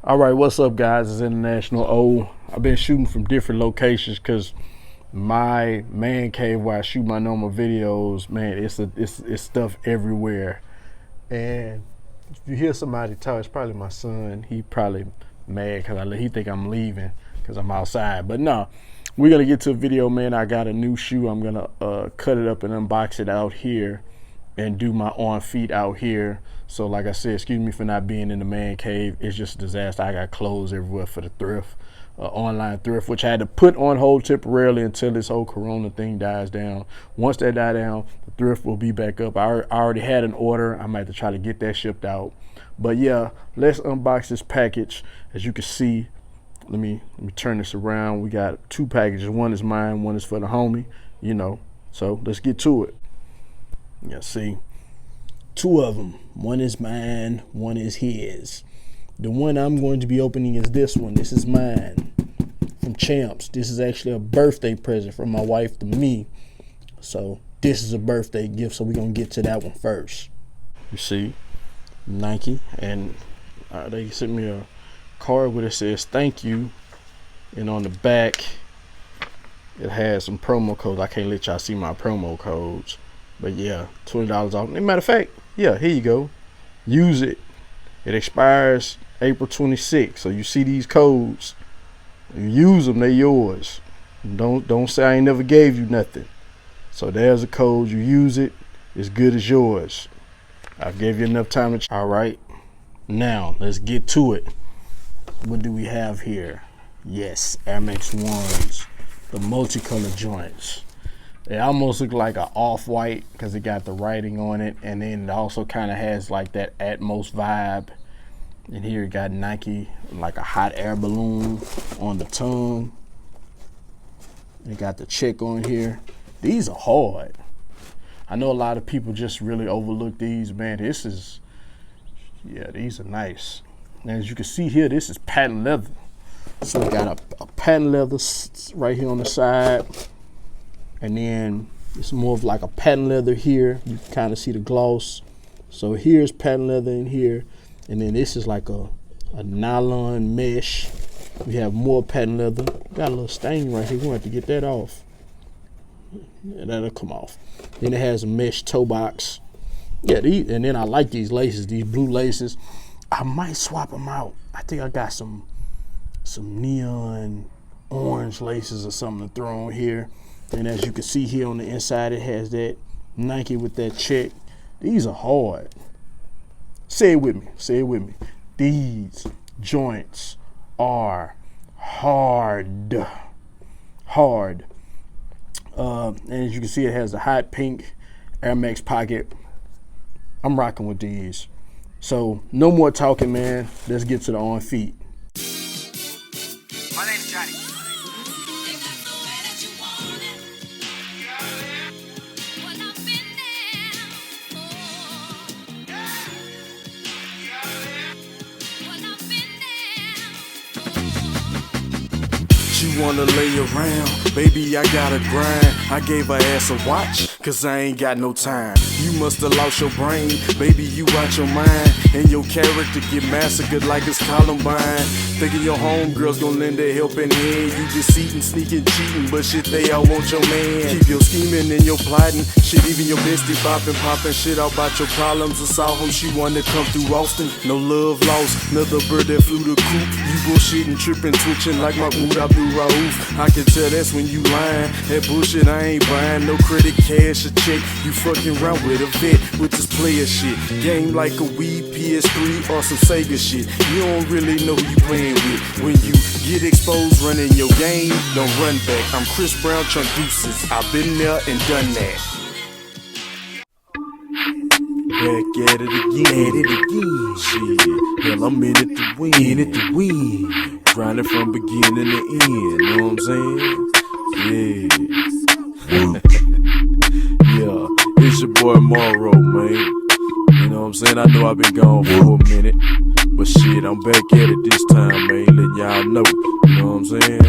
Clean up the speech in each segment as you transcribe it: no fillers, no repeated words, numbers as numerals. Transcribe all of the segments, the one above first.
All right, what's up, guys? It's International O. I've been shooting from different locations because my man cave where I shoot my normal videos, man, it's stuff everywhere. And if you hear somebody talk, it's probably my son. He probably mad because he think I'm leaving because I'm outside. But no, we're gonna get to a video, man. I got a new shoe. I'm gonna cut it up and unbox it out here and do my on feet out here. So like I said, excuse me for not being in the man cave. It's just a disaster. I got clothes everywhere for the thrift, online thrift, which I had to put on hold temporarily until this whole corona thing dies down. Once that dies down, the thrift will be back up. I already had an order. I might have to try to get that shipped out. But yeah, let's unbox this package. As you can see, let me turn this around. We got two packages. One is mine, one is for the homie, you know. So let's get to it. Yeah, see, two of them. One is mine, one is his. The one I'm going to be opening is this one. This is mine from Champs. This is actually a birthday present from my wife to me. So this is a birthday gift, so we're going to get to that one first. You see, Nike, and they sent me a card where it says thank you, and on the back it has some promo codes. I can't let y'all see my promo codes, but yeah, $20 off. As a matter of fact, yeah, here you go. Use it. It expires April 26th. So you see these codes, you use them, they're yours. Don't say I ain't never gave you nothing. So there's a code, you use it, it's good as yours. I gave you enough time to. All right, now let's get to it. What do we have here? Yes, Air Max 1s, the multicolored joints. It almost look like an off-white because it got the writing on it, and then it also kind of has like that Atmos vibe. And here it got Nike, like a hot air balloon on the tongue. It got the check on here. These are hard. I know a lot of people just really overlook these, man. This is, yeah, these are nice. And as you can see here, this is patent leather. So we got a patent leather right here on the side. And then it's more of like a patent leather here. You can kind of see the gloss. So here's patent leather in here. And then this is like a nylon mesh. We have more patent leather. Got a little stain right here. We're going to have to get that off. Yeah, that'll come off. Then it has a mesh toe box. Yeah, and then I like these laces, these blue laces. I might swap them out. I think I got some neon orange laces or something to throw on here. And as you can see here on the inside, it has that Nike with that check. These are hard. Say it with me. Say it with me. These joints are hard. Hard. And as you can see, it has the hot pink Air Max pocket. I'm rocking with these. So no more talking, man. Let's get to the on feet. My name's Johnny. She wanna lay around, baby, I gotta grind. I gave her ass a watch, cause I ain't got no time. You musta lost your brain, baby, you out your mind. And your character get massacred like it's Columbine. Thinking your homegirls gon' lend a helping hand. You deceiving, sneaking, cheating, but shit, they all want your man. Keep your scheming and your plotting, shit, even your bestie bopping, popping shit out about your problems. I saw him, she wanna come through Austin. No love lost, another bird that flew the coop. You bullshitting, tripping, twitching like my mood out through Raouf. I can tell that's when you lying. That bullshit I ain't buying, no credit, cash, or check. You fucking around with a vet with this player shit. Game like a Wii, PS3, or some Sega shit. You don't really know who you playing with. When you get exposed running your game, don't run back. I'm Chris Brown, Chunk Deuces. I've been there and done that. Back at it again, shit. Hell, I'm in it to win, grinding from beginning to end, know what I'm saying? Yeah. Yeah, it's your boy Morrow, man. You know what I'm saying? I know I've been gone for a minute, but shit, I'm back at it this time, man. Letting y'all know, you know what I'm saying?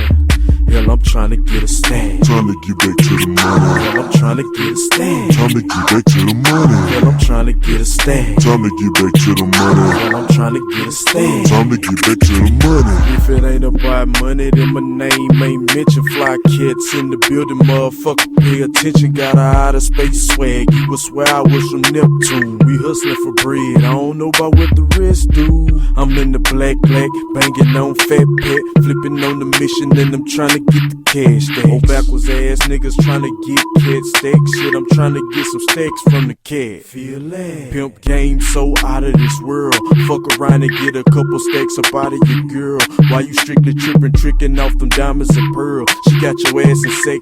Hell, I'm trying to get a stand. Time to get back to the money. Hell, I'm trying to get a stand. Time to get back to the money. Hell, I'm trying to get a stand. Time to get back to the money. Hell, I'm trying to get a stand. Time to get back to the money. If it ain't about money, then my name ain't mentioned. Fly cats in the building, motherfucker, pay attention. Got a outer space swag. You would swear I was from Neptune. We hustling for bread. I don't know about what the rest do. I'm in the black, banging on fat pet, flipping on the mission, and I'm trying to get the cash stacks. Old backwards ass niggas trying to get cat stacks. Shit, I'm trying to get some stacks from the cat. Feel that? Pimp game so out of this world. Fuck around and get a couple stacks up out of your girl. Why you strictly tripping, tricking off them diamonds and pearl? She got your ass in sex.